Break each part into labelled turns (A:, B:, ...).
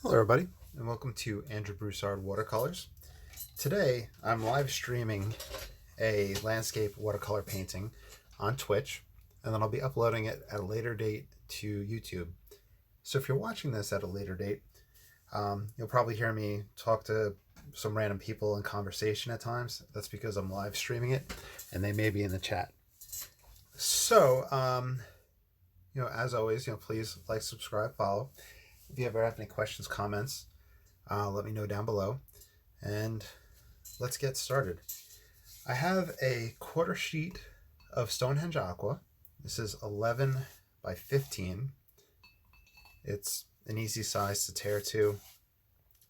A: Hello everybody, and welcome to Andrew Broussard Watercolors. Today I'm live streaming a landscape watercolor painting on Twitch, and then I'll be uploading it at a later date to YouTube. So if you're watching this at a later date, you'll probably hear me talk to some random people in conversation at times. That's because I'm live streaming it, and they may be in the chat. So, as always, please like, subscribe, follow. If you ever have any questions, comments, let me know down below. And let's get started. I have a quarter sheet of Stonehenge Aqua. This is 11 by 15. It's an easy size to tear to.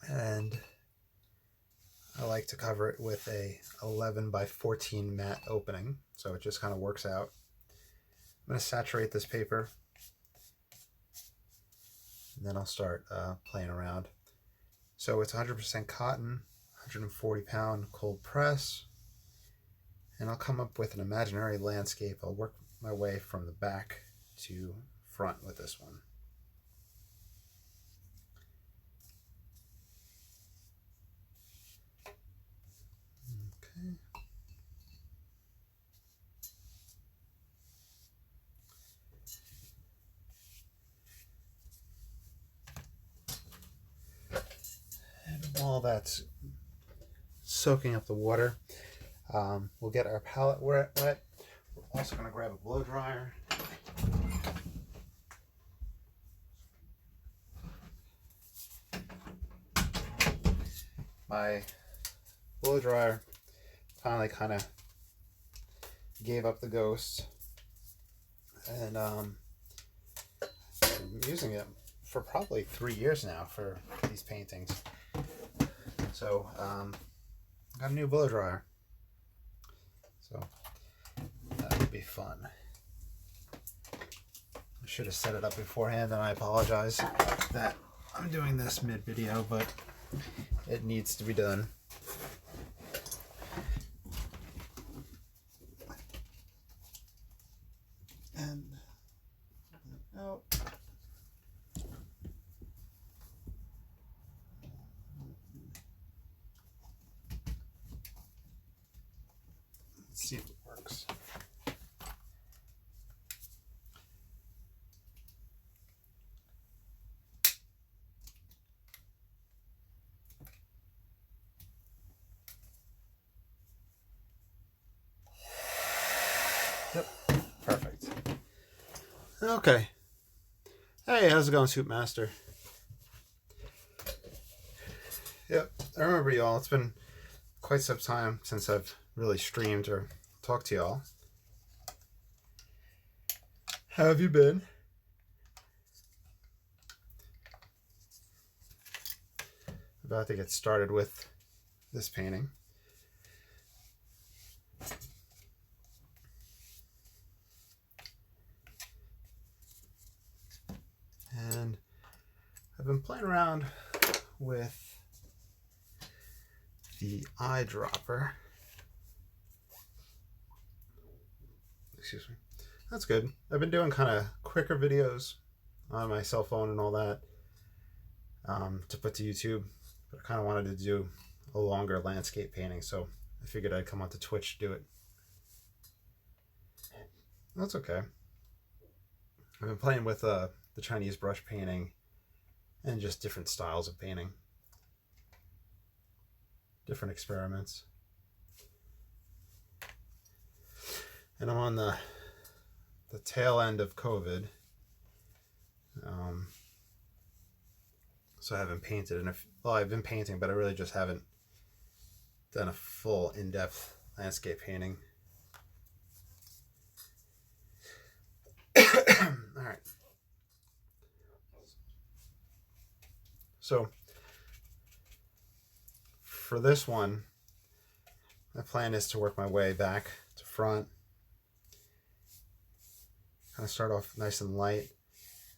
A: And I like to cover it with a 11 by 14 matte opening. So it just kind of works out. I'm going to saturate this paper. And then I'll start playing around. So it's 100% cotton, 140 pound cold press, and I'll come up with an imaginary landscape. I'll work my way from the back to front with this one. Okay. And while that's soaking up the water, we'll get our palette wet. We're also going to grab a blow dryer. My blow dryer finally kind of gave up the ghost, and I'm using it for probably 3 years now for these paintings. So got a new blow dryer, so that would be fun. I should have set it up beforehand, and I apologize that I'm doing this mid-video, but it needs to be done. And out. Let's see if it works. Yep, perfect. Okay. Hey, how's it going, Soup Master? Yep, I remember y'all. It's been quite some time since I've really streamed or talked to y'all. How have you been? About to get started with this painting. And I've been playing around with the eyedropper. Excuse me. That's good. I've been doing kind of quicker videos on my cell phone and all that to put to YouTube, but I kind of wanted to do a longer landscape painting, so I figured I'd come onto Twitch to do it. That's okay. I've been playing with the Chinese brush painting and just different styles of painting, different experiments. And I'm on the tail end of COVID, so I haven't painted. Well, I've been painting, but I really just haven't done a full in-depth landscape painting. All right. So for this one, my plan is to work my way back to front. Kind of start off nice and light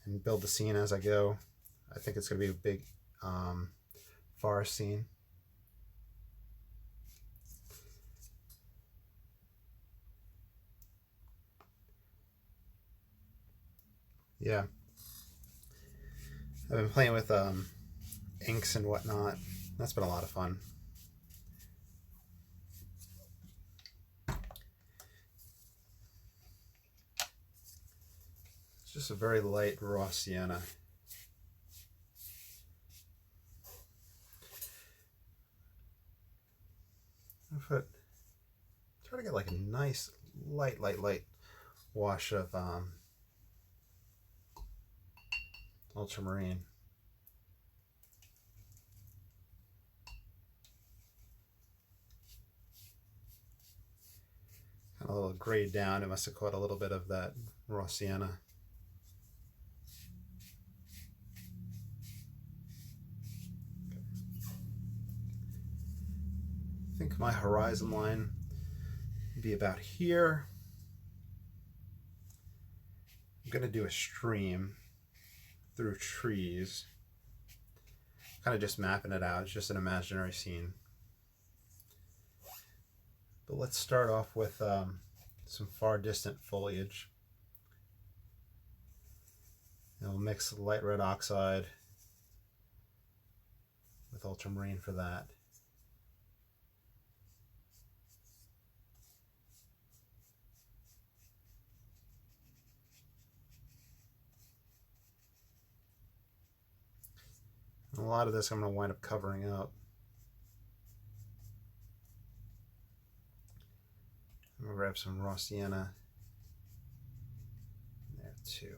A: and build the scene as I go. I think it's going to be a big forest scene. Yeah. I've been playing with inks and whatnot. That's been a lot of fun. It's just a very light raw sienna. Try to get like a nice light wash of ultramarine. Kind of a little grayed down. It must have caught a little bit of that raw sienna. I think my horizon line would be about here. I'm going to do a stream through trees. Kind of just mapping it out. It's just an imaginary scene. But let's start off with some far distant foliage. And we'll mix light red oxide with ultramarine for that. And a lot of this I'm going to wind up covering up. I'm going to grab some raw sienna there too.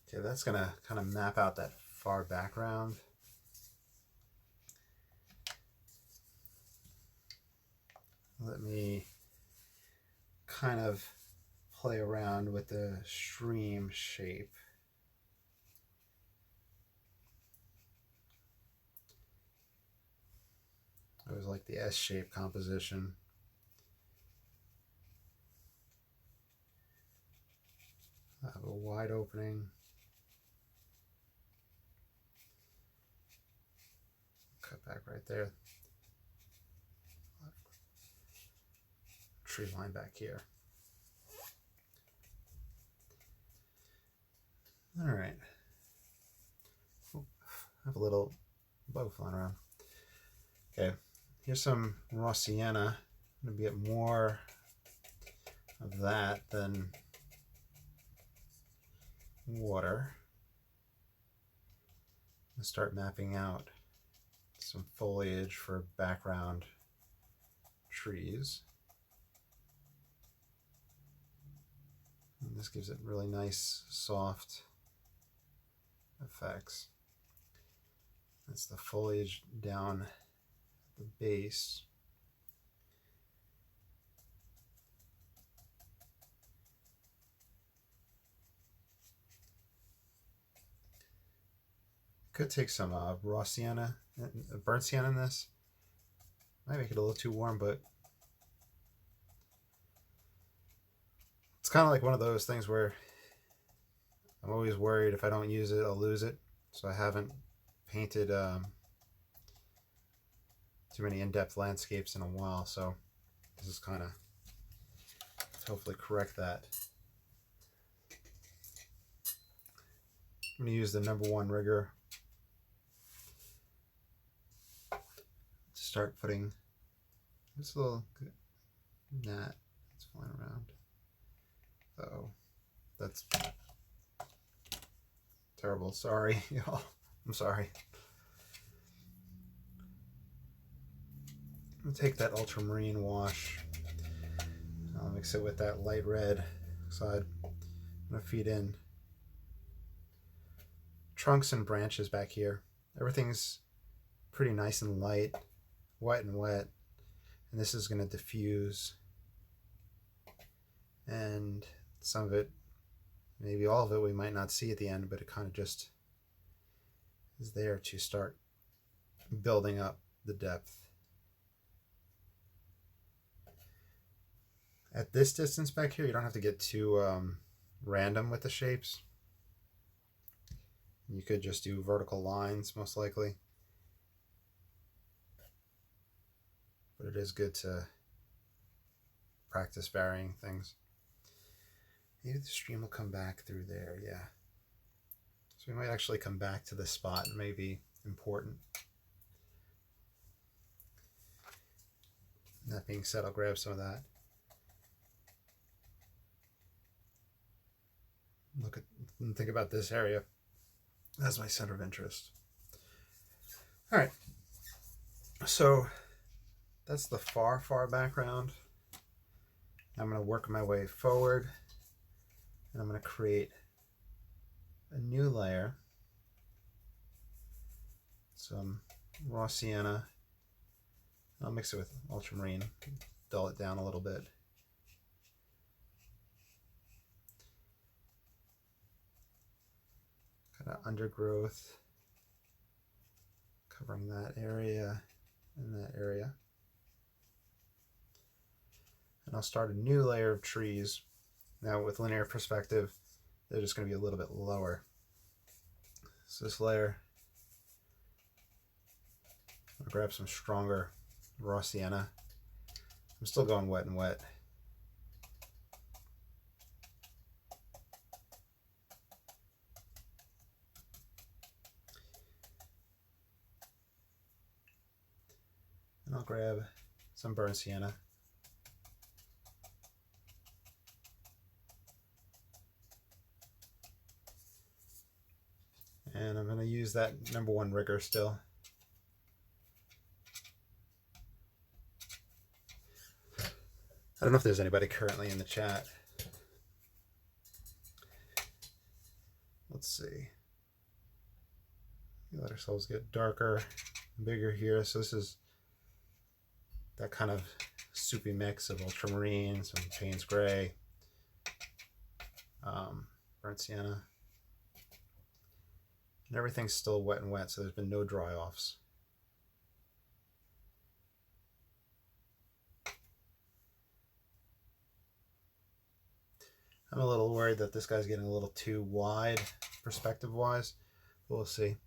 A: Okay, that's going to kind of map out that far background. Let me kind of play around with the stream shape. I always like the S-shape composition. I have a wide opening. Cut back right there. Tree line back here. All right. Oh, I have a little bug flying around. Okay, here's some raw sienna. I'm going to get more of that than water. I'm going to start mapping out some foliage for background trees. And this gives it really nice, soft effects. That's the foliage down at the base. Could take some raw sienna, burnt sienna in this. Might make it a little too warm, but it's kind of like one of those things where I'm always worried if I don't use it, I'll lose it. So I haven't painted too many in-depth landscapes in a while. So this is kind of hopefully correct that. I'm going to use the #1 rigger to start putting this little gnat that's flying around. Uh-oh, that's terrible. Sorry, y'all. I'm sorry. I'm gonna take that ultramarine wash. I'll mix it with that light red side. I'm gonna feed in trunks and branches back here. Everything's pretty nice and light, white and wet, and this is gonna diffuse. And some of it, maybe all of it, we might not see at the end, but it kind of just is there to start building up the depth. At this distance back here, you don't have to get too random with the shapes. You could just do vertical lines, most likely. But it is good to practice varying things. Maybe the stream will come back through there, yeah. So we might actually come back to this spot. It may be important. That being said, I'll grab some of that. Look at and think about this area as my center of interest. All right. So that's the far, far background. I'm going to work my way forward, and I'm going to create a new layer. Some raw sienna. I'll mix it with ultramarine, dull it down a little bit. Kind of undergrowth, covering that area and that area. And I'll start a new layer of trees. Now with linear perspective, they're just going to be a little bit lower. So this layer, I'll grab some stronger raw sienna. I'm still going wet and wet. And I'll grab some burnt sienna. And I'm going to use that #1 rigger still. I don't know if there's anybody currently in the chat. Let's see. Let ourselves get darker, bigger here. So this is that kind of soupy mix of ultramarine, some Payne's gray, burnt sienna. And everything's still wet and wet, so there's been no dry offs. I'm a little worried that this guy's getting a little too wide perspective-wise. We'll see.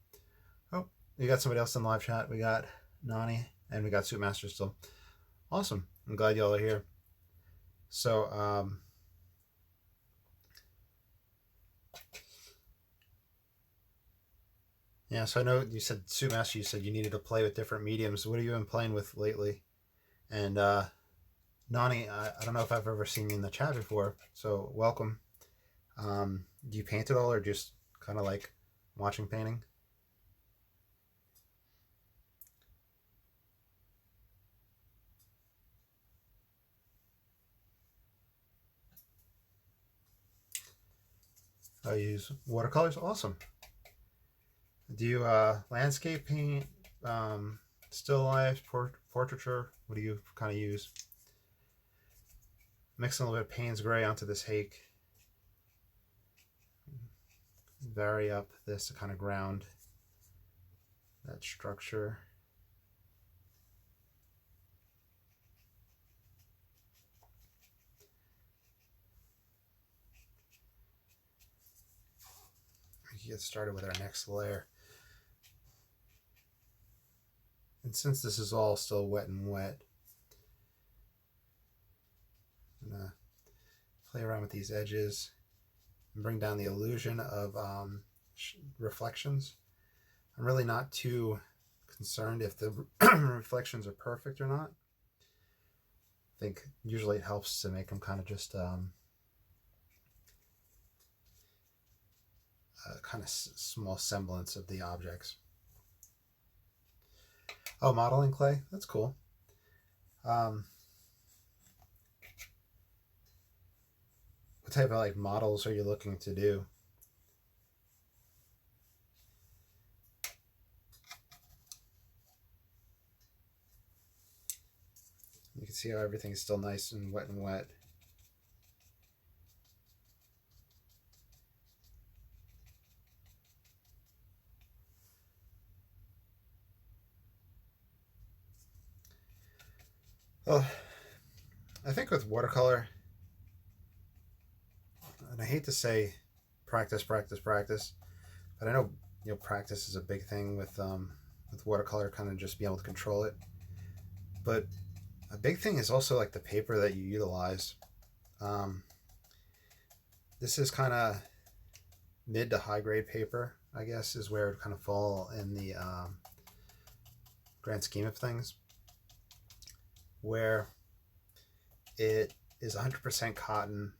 A: Oh, we got somebody else in live chat. We got Nani, and we got Suitmaster still. Awesome. I'm glad y'all are here. So, yeah, so I know you said, Suitmaster, you said you needed to play with different mediums. What have you been playing with lately? And Nani, I don't know if I've ever seen you in the chat before, so welcome. Do you paint at all, or just kind of like watching painting? I use watercolors. Awesome. Do you landscape paint, still life, portraiture? What do you kind of use? Mixing a little bit of Payne's gray onto this hake. Vary up this to kind of ground that structure. We can get started with our next layer. And since this is all still wet and wet, I'm gonna play around with these edges and bring down the illusion of reflections. I'm really not too concerned if the reflections are perfect or not. I think usually it helps to make them kind of just kind of small semblance of the objects. Oh, modeling clay? That's cool. What type of like models are you looking to do? You can see how everything's still nice and wet and wet. Well, I think with watercolor, and I hate to say practice, practice, practice, but I know practice is a big thing with watercolor, kind of just being able to control it. But a big thing is also like the paper that you utilize. This is kind of mid to high grade paper, I guess, is where it kind of fall in the grand scheme of things, where it is 100% cotton,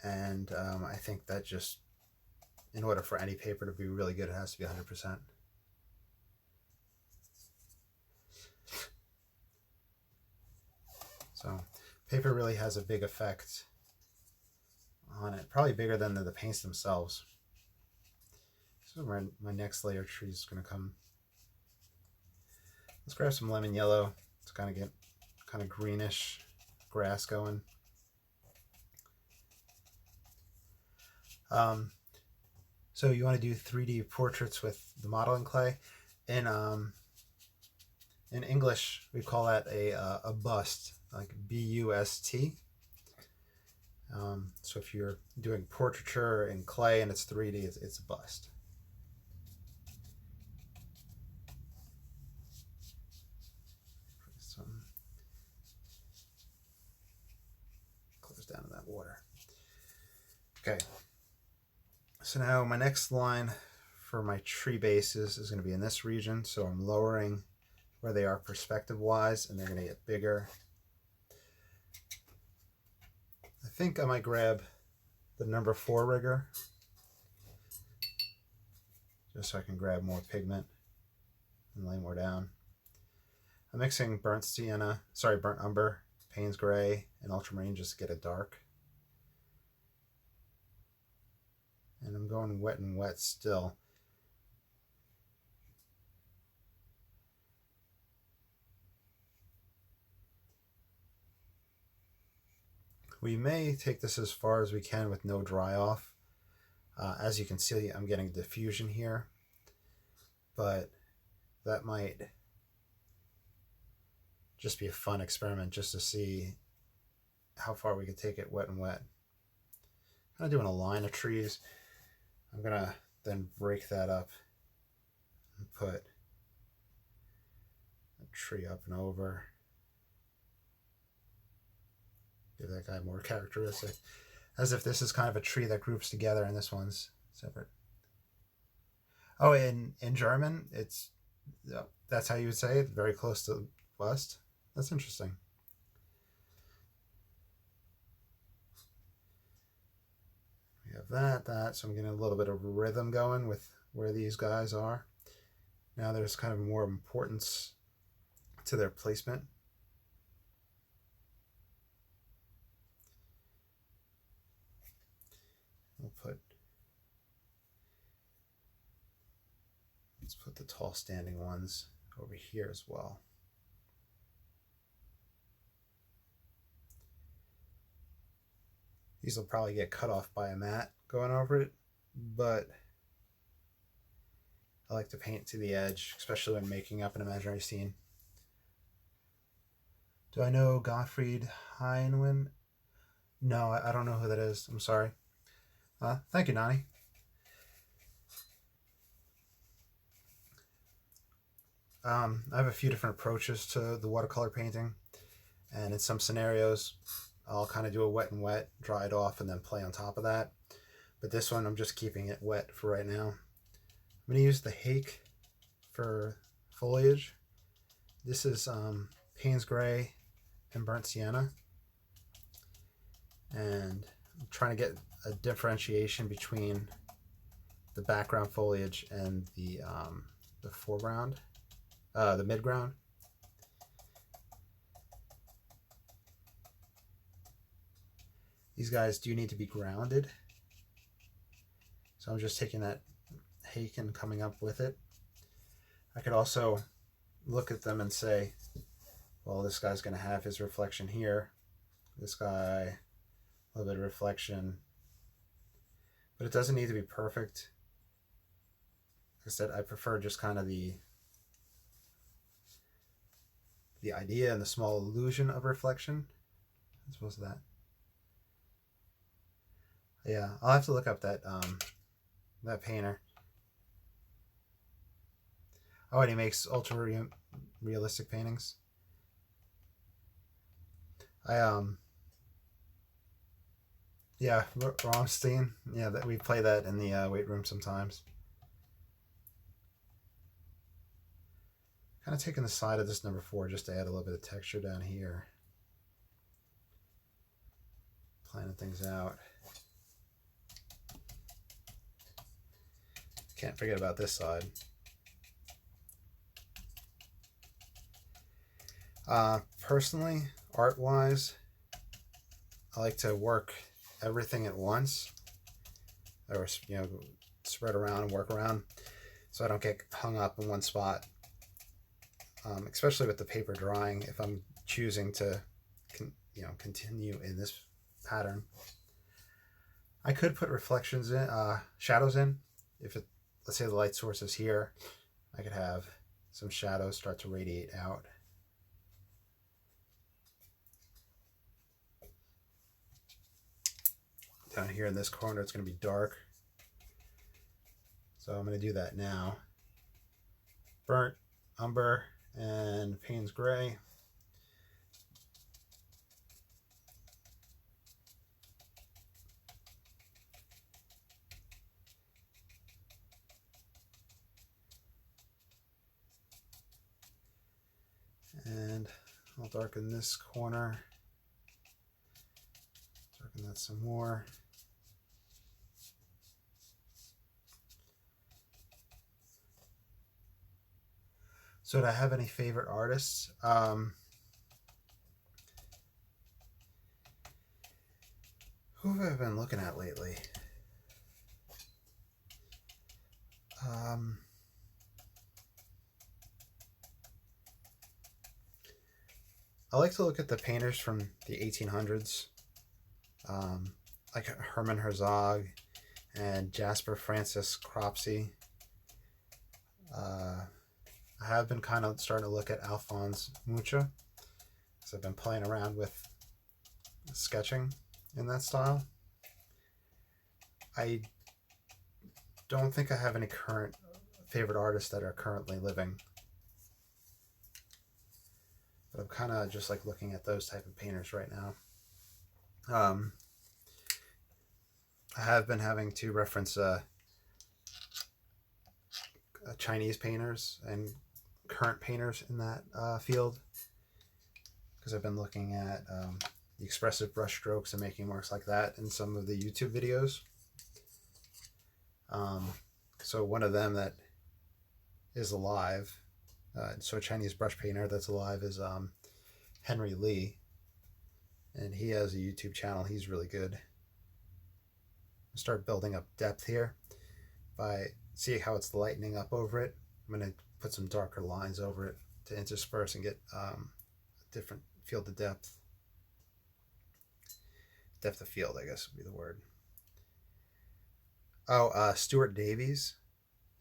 A: and I think that just, in order for any paper to be really good, it has to be 100%. So paper really has a big effect on it, probably bigger than the paints themselves. So my next layer tree is going to come. Let's grab some lemon yellow to kind of get kind of greenish grass going. So you want to do 3D portraits with the modeling clay. In English, we call that a bust, like B-U-S-T. So if you're doing portraiture in clay and it's 3D, it's a bust. Close down to that water. Okay. So now my next line for my tree bases is going to be in this region. So I'm lowering where they are perspective wise, and they're going to get bigger. I think I might grab the number 4 rigger just so I can grab more pigment and lay more down. I'm mixing burnt umber, Payne's gray, and ultramarine just to get it dark. And I'm going wet and wet still. We may take this as far as we can with no dry off. As you can see, I'm getting diffusion here, but that might just be a fun experiment just to see how far we could take it wet and wet. Kind of doing a line of trees. I'm gonna then break that up and put a tree up and over. Give that guy more characteristic, as if this is kind of a tree that groups together and this one's separate. Oh, in German, that's how you would say it, very close to bust. That's interesting. We have that. So I'm getting a little bit of rhythm going with where these guys are. Now there's kind of more importance to their placement. Let's put the tall standing ones over here as well. These will probably get cut off by a mat going over it, but I like to paint to the edge, especially when making up an imaginary scene. Do I know Gottfried Heinwin? No, I don't know who that is. I'm sorry. Thank you, Nani. I have a few different approaches to the watercolor painting, and in some scenarios I'll kind of do a wet and wet, dry it off, and then play on top of that. But this one I'm just keeping it wet for right now. I'm going to use the hake for foliage. This is Payne's gray and burnt sienna, and I'm trying to get a differentiation between the background foliage and the foreground. The midground. These guys do need to be grounded. So I'm just taking that hake and coming up with it. I could also look at them and say, well, this guy's going to have his reflection here. This guy, a little bit of reflection. But it doesn't need to be perfect. Like I said, I prefer just kind of the idea and the small illusion of reflection as opposed to that. Yeah, I'll have to look up that that painter. Oh, and he makes ultra realistic paintings. Yeah, Ranson. Yeah, that we play that in the weight room sometimes. Kind of taking the side of this number 4 just to add a little bit of texture down here. Planning things out. Can't forget about this side. Personally, art-wise, I like to work everything at once, or spread around and work around, so I don't get hung up in one spot. Especially with the paper drying, if I'm choosing to, continue in this pattern, I could put reflections in, shadows in. Let's say the light source is here, I could have some shadows start to radiate out. Down here in this corner, it's going to be dark, so I'm going to do that now. Burnt umber and Payne's gray. And I'll darken this corner, darken that some more. So do I have any favorite artists? Who have I been looking at lately? I like to look at the painters from the 1800s, like Herman Herzog and Jasper Francis Cropsey. I have been kind of starting to look at Alphonse Mucha, because I've been playing around with sketching in that style. I don't think I have any current favorite artists that are currently living, but I'm kind of just like looking at those type of painters right now. I have been having to reference Chinese painters and current painters in that field, because I've been looking at the expressive brush strokes and making marks like that in some of the YouTube videos. So one of them that is alive, so a Chinese brush painter that's alive, is Henry Lee, and he has a YouTube channel. He's really good. Start building up depth here by see how it's lightening up over it. I'm going to put some darker lines over it to intersperse and get a different field of depth. Depth of field, I guess would be the word. Oh, Stuart Davies.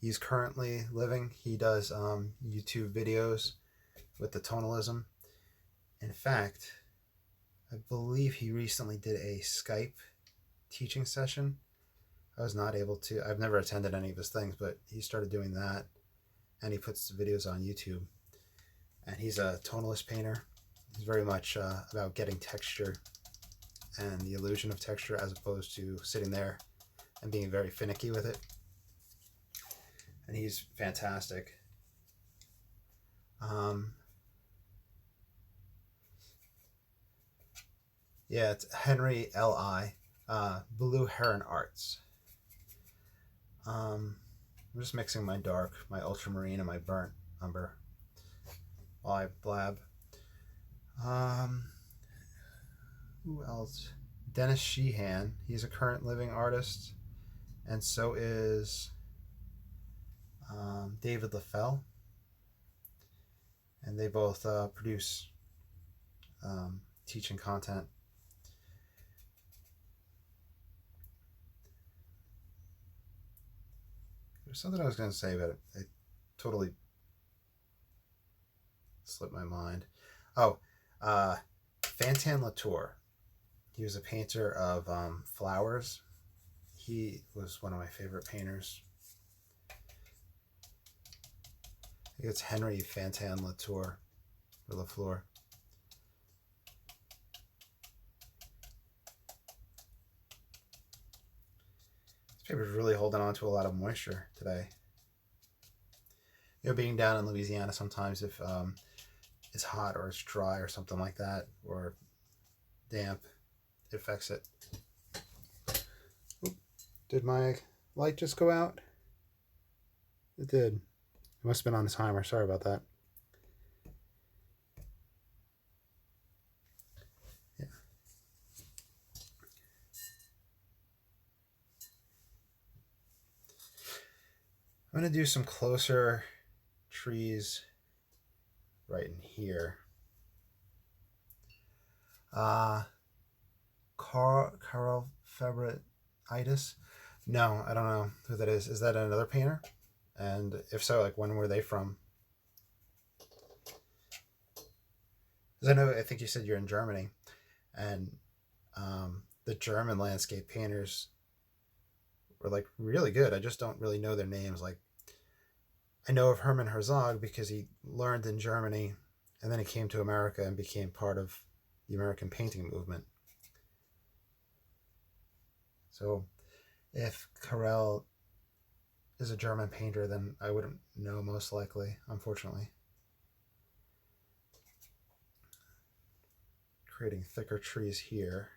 A: He's currently living. He does YouTube videos with the tonalism. In fact, I believe he recently did a Skype teaching session. I was not able to. I've never attended any of his things, but he started doing that, and he puts the videos on YouTube. And he's a tonalist painter. He's very much about getting texture and the illusion of texture, as opposed to sitting there and being very finicky with it. And he's fantastic. Yeah, it's Henry L.I. Blue Heron Arts. I'm just mixing my dark, my ultramarine, and my burnt umber while I blab. Who else? Dennis Sheehan. He's a current living artist, and so is David LaFell. And they both produce teaching content. There's something I was going to say, but it totally slipped my mind. Oh, Fantan Latour. He was a painter of flowers. He was one of my favorite painters. I think it's Henry Fantin Latour or Lafleur. This paper's really holding on to a lot of moisture today. You know, being down in Louisiana, sometimes if it's hot or it's dry or something like that, or damp, it affects it. Oop, did my light just go out? It did. It must have been on the timer. Sorry about that. Yeah. I'm going to do some closer trees right in here. Carl Fabritis? No, I don't know who that is. Is that another painter? And if so, like, when were they from? Because I think you said you're in Germany, and the German landscape painters were like really good. I just don't really know their names. Like, I know of Hermann Herzog because he learned in Germany, and then he came to America and became part of the American painting movement. So if Carel is a German painter, then I wouldn't know, most likely, unfortunately. Creating thicker trees here.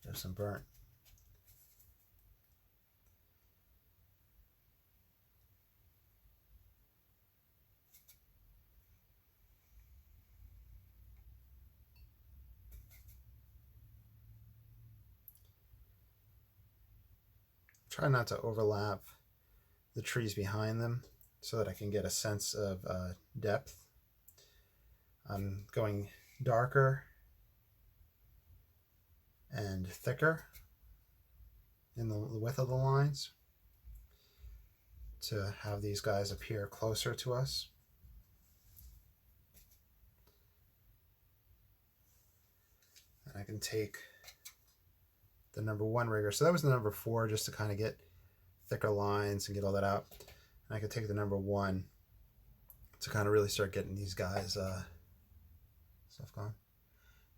A: There's some burnt. Try not to overlap the trees behind them so that I can get a sense of depth. I'm going darker and thicker in the width of the lines to have these guys appear closer to us. And I can take the number 1 rigger. So that was the number 4, just to kind of get thicker lines and get all that out. And I can take the number 1 to kind of really start getting these guys stuff going.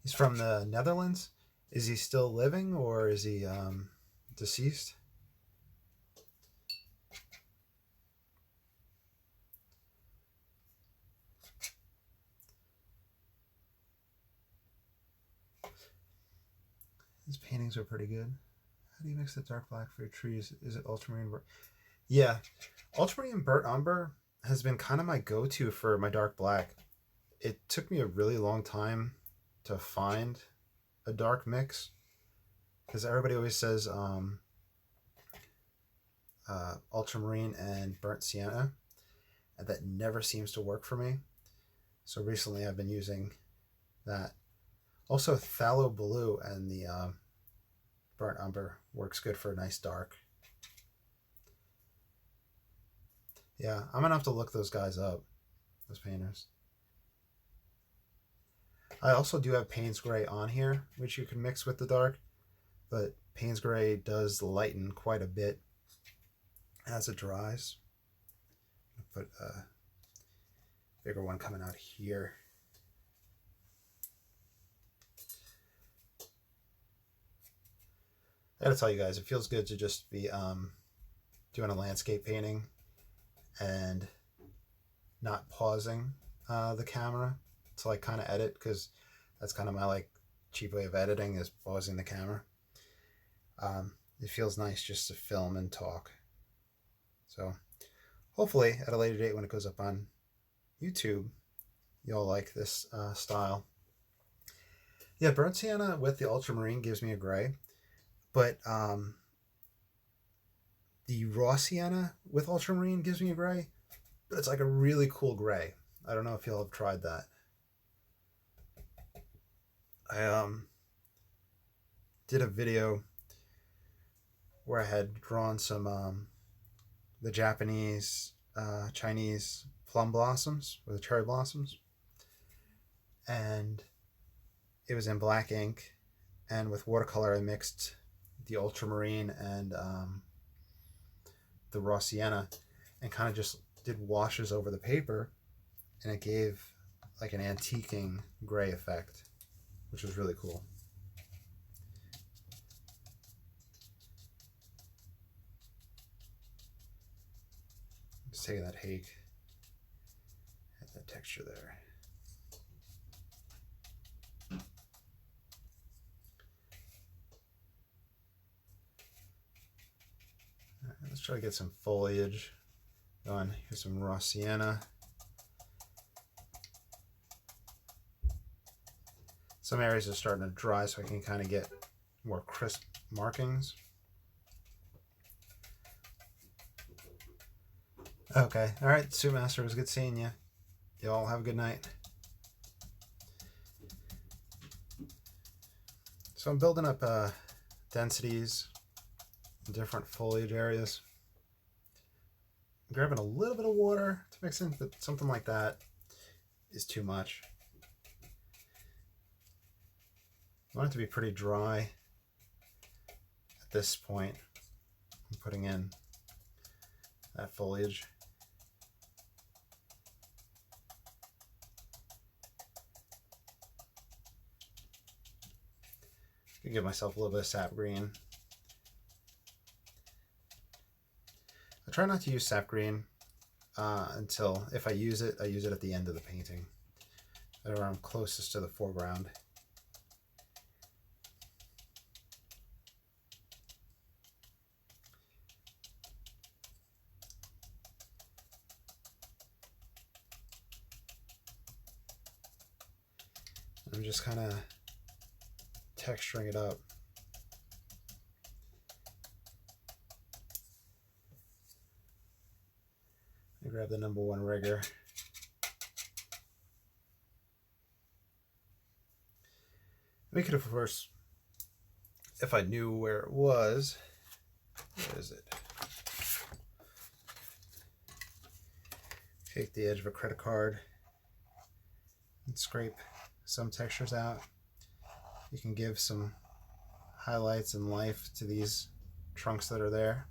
A: He's from the Netherlands. Is he still living, or is he deceased? His paintings are pretty good. How do you mix the dark black for your trees? Is it ultramarine burnt? Yeah, ultramarine burnt umber has been kind of my go-to for my dark black. It took me a really long time to find a dark mix, because everybody always says ultramarine and burnt sienna, and that never seems to work for me. So recently I've been using that. Also, phthalo blue and the burnt umber works good for a nice dark. Yeah, I'm gonna have to look those guys up, those painters. I also do have Payne's Gray on here, which you can mix with the dark, but Payne's Gray does lighten quite a bit as it dries. I'll put a bigger one coming out here. I gotta tell you guys, it feels good to just be doing a landscape painting and not pausing the camera to like kind of edit, because that's kind of my like cheap way of editing, is pausing the camera. It feels nice just to film and talk. So hopefully at a later date, when it goes up on YouTube, you'll like this style. Yeah, burnt sienna with the ultramarine gives me a gray, but the raw sienna with ultramarine gives me a gray, but it's like a really cool gray. I don't know if you'll have tried that. I did a video where I had drawn some the Japanese Chinese plum blossoms, or the cherry blossoms, and it was in black ink, and with watercolor I mixed the ultramarine and the raw sienna and kind of just did washes over the paper, and it gave like an antiquing gray effect, which was really cool. Just taking that hake, had that texture there. All right, let's try to get some foliage going. Here's some raw sienna. Some areas are starting to dry, so I can kind of get more crisp markings. Okay, all right, Suit Master, it was good seeing you. You all have a good night. So I'm building up densities in different foliage areas. I'm grabbing a little bit of water to mix in, but something like that is too much. I want it to be pretty dry at this point. I'm putting in that foliage. I can give myself a little bit of sap green. I try not to use sap green until, if I use it at the end of the painting, where I'm closest to the foreground. I'm just kind of texturing it up. I grab the #1 rigger. We could, of course, if I knew where it was, where is it? Take the edge of a credit card and scrape some textures out. You can give some highlights and life to these trunks that are there.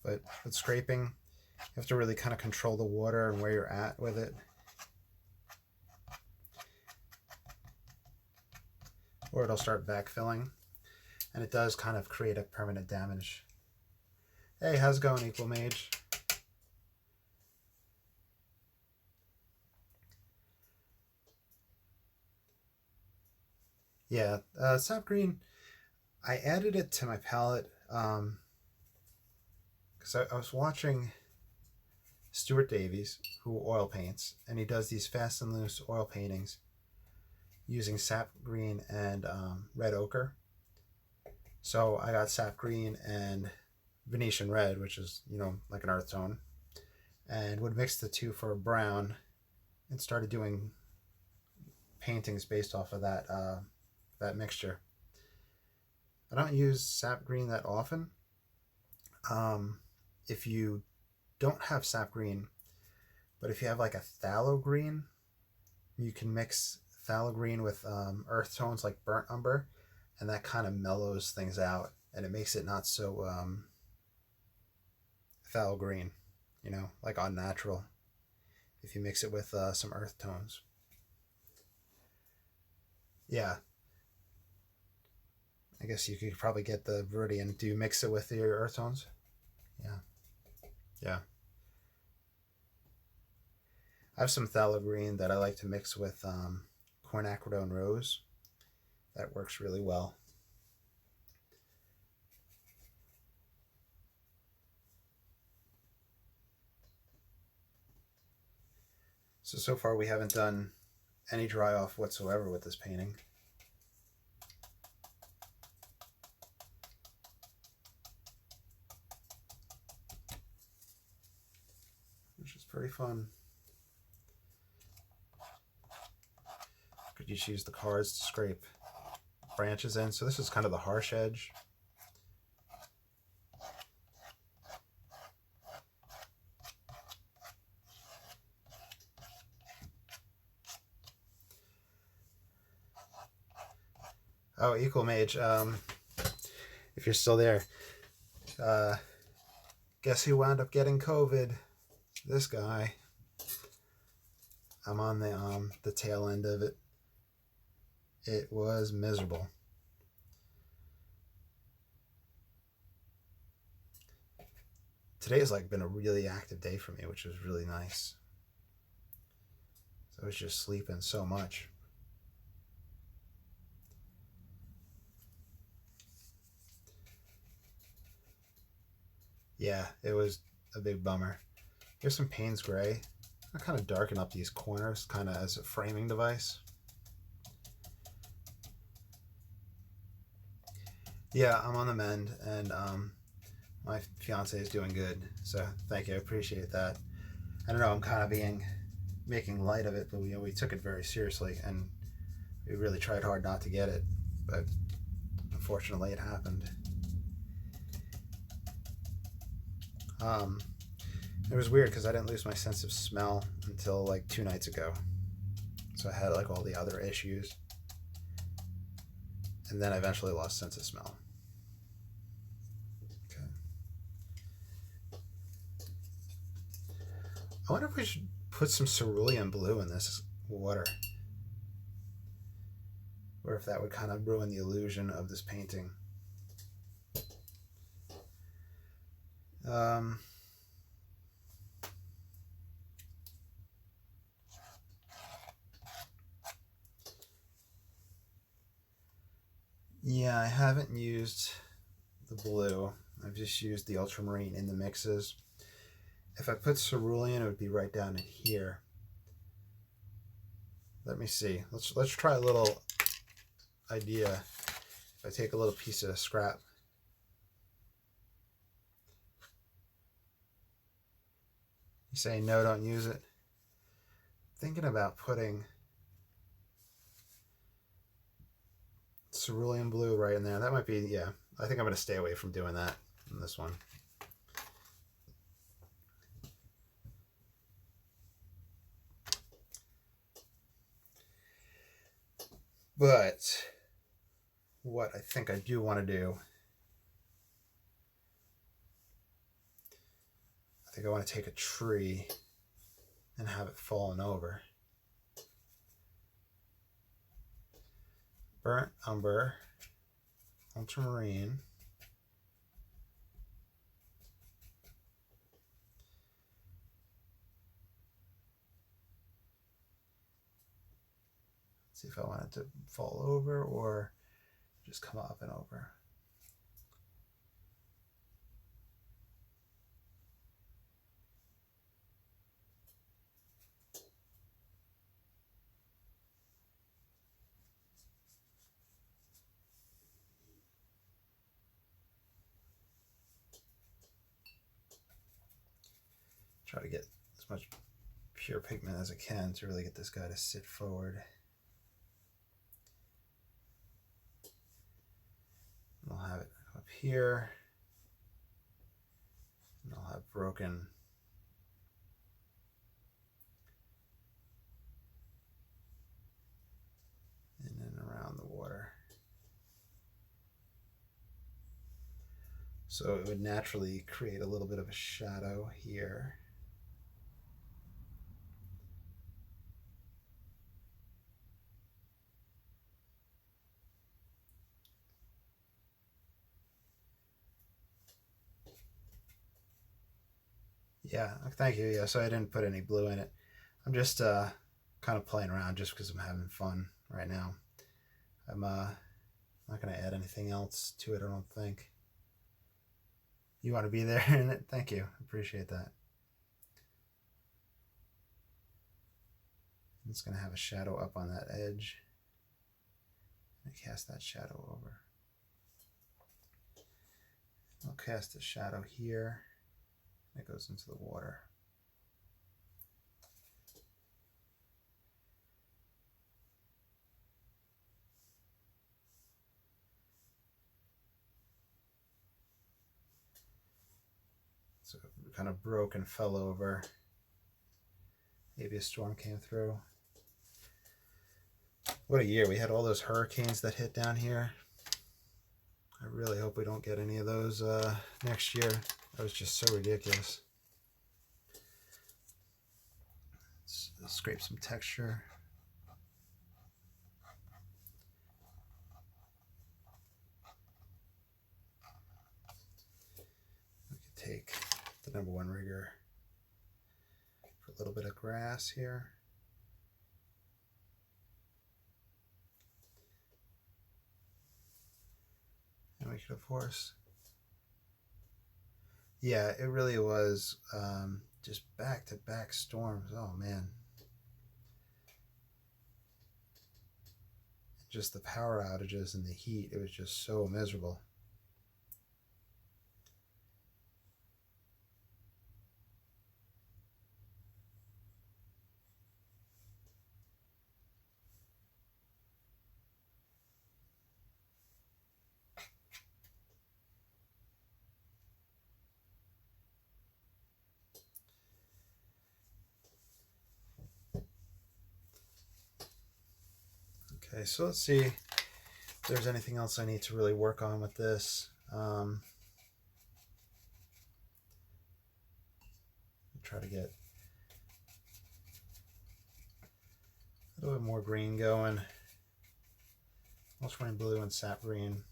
A: But with scraping, you have to really kind of control the water and where you're at with it, or it'll start backfilling, and it does kind of create a permanent damage. Hey, how's it going, Equal Mage? Yeah, sap green, I added it to my palette because I was watching Stuart Davies, who oil paints, and he does these fast and loose oil paintings using sap green and red ochre. So I got sap green and Venetian red, which is, you know, like an earth tone, and would mix the two for a brown, and started doing paintings based off of that that mixture. I don't use sap green that often. If you don't have sap green, but if you have like a phthalo green, you can mix phthalo green with earth tones like burnt umber, and that kind of mellows things out, and it makes it not so phthalo green, you know, like unnatural, if you mix it with some earth tones. Yeah, I guess you could probably get the Viridian. Do you mix it with your earth tones? Yeah. Yeah. I have some phthalo green that I like to mix with quinacridone rose. That works really well. So far we haven't done any dry off whatsoever with this painting. Which is pretty fun. Could you just use the cards to scrape branches in? So this is kind of the harsh edge. Oh, Equal Mage. If you're still there, guess who wound up getting COVID? This guy. I'm on the tail end of it. It was miserable. Today has like been a really active day for me, which was really nice. So I was just sleeping so much. Yeah, it was a big bummer. Here's some Payne's Gray. I kind of darken up these corners kind of as a framing device. Yeah, I'm on the mend, and my fiance is doing good, so thank you. I appreciate that. I don't know, I'm kind of making light of it, but we took it very seriously, and we really tried hard not to get it, but unfortunately it happened. It was weird because I didn't lose my sense of smell until like 2 nights ago, so I had like all the other issues, and then I eventually lost sense of smell. Okay. I wonder if we should put some cerulean blue in this water, or if that would kind of ruin the illusion of this painting. Yeah, I haven't used the blue. I've just used the ultramarine in the mixes. If I put cerulean, it would be right down in here. Let me see. Let's try a little idea. If I take a little piece of scrap. You say no, don't use it. Thinking about putting cerulean blue right in there. That might be, yeah. I think I'm going to stay away from doing that in this one. But what I think I do want to do, I think I want to take a tree and have it fallen over. Burnt umber, ultramarine, let's see if I want it to fall over or just come up and over. Try to get as much pure pigment as I can to really get this guy to sit forward. And I'll have it up here, and I'll have broken in and around the water. So it would naturally create a little bit of a shadow here. Yeah, thank you. Yeah, so I didn't put any blue in it. I'm just kind of playing around just because I'm having fun right now. I'm not going to add anything else to it, I don't think. You want to be there in it? Thank you. Appreciate that. I'm just going to have a shadow up on that edge. And cast that shadow over. I'll cast a shadow here. It goes into the water. So it kind of broke and fell over. Maybe a storm came through. What a year. We had all those hurricanes that hit down here. I really hope we don't get any of those next year. That was just so ridiculous. Let's scrape some texture. We could take the #1 rigger for a little bit of grass here. And we could, of course, yeah, it really was just back-to-back storms. Oh, man. Just the power outages and the heat, it was just so miserable. Okay, so let's see if there's anything else I need to really work on with this. Try to get a little bit more green going. Ultramarine blue and sap green.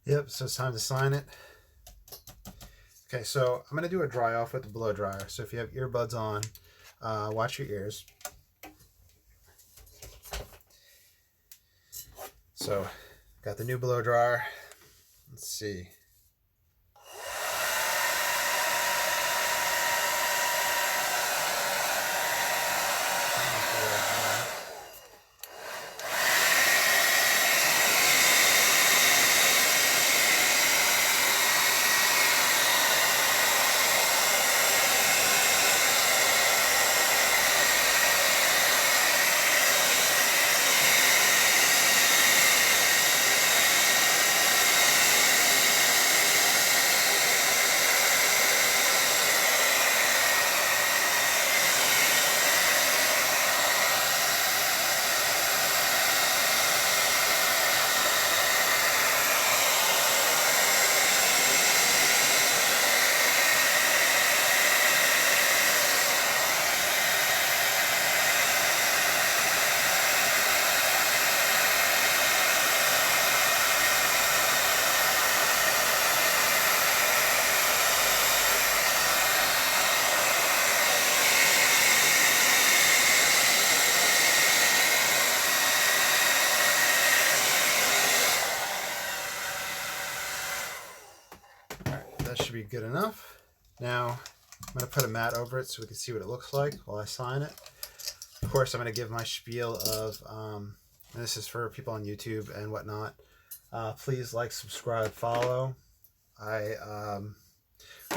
A: Yep, so it's time to sign it. Okay, so I'm going to do a dry off with the blow dryer. So if you have earbuds on, watch your ears. So, got the new blow dryer. Let's see. That should be good enough. Now I'm going to put a mat over it so we can see what it looks like while I sign it. Of course, I'm going to give my spiel of, and this is for people on YouTube and whatnot. Please like, subscribe, follow. Of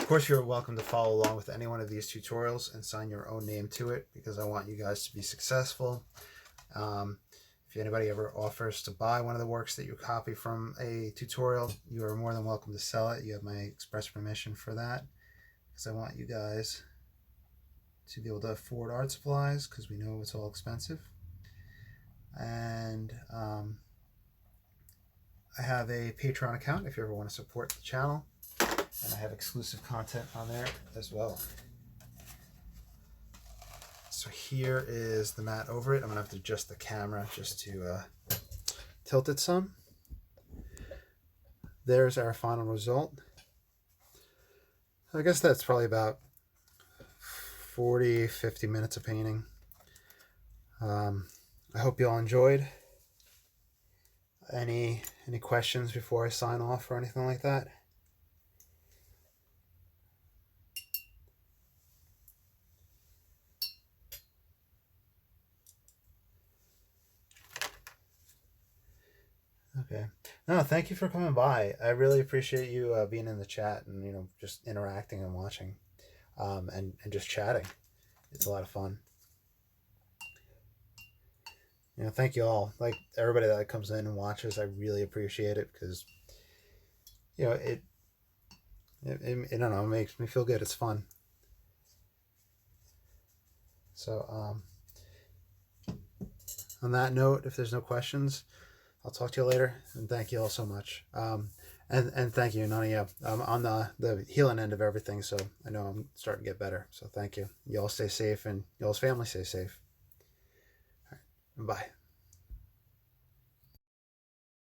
A: course, you're welcome to follow along with any one of these tutorials and sign your own name to it because I want you guys to be successful. If anybody ever offers to buy one of the works that you copy from a tutorial, you are more than welcome to sell it. You have my express permission for that because I want you guys to be able to afford art supplies because we know it's all expensive. And I have a Patreon account if you ever want to support the channel, and I have exclusive content on there as well. So here is the mat over it. I'm gonna have to adjust the camera just to tilt it some. There's our final result. I guess that's probably about 40-50 minutes of painting. I hope you all enjoyed. Any questions before I sign off or anything like that? Okay. No, thank you for coming by. I really appreciate you being in the chat and just interacting and watching, and just chatting. It's a lot of fun. Thank you all. Like everybody that comes in and watches, I really appreciate it because it I don't know, it makes me feel good. It's fun. So on that note, if there's no questions, I'll talk to you later, and thank you all so much. And thank you, Nani, on the healing end of everything. So I know I'm starting to get better. So thank you. You all stay safe, and y'all's family stay safe. All right. Bye.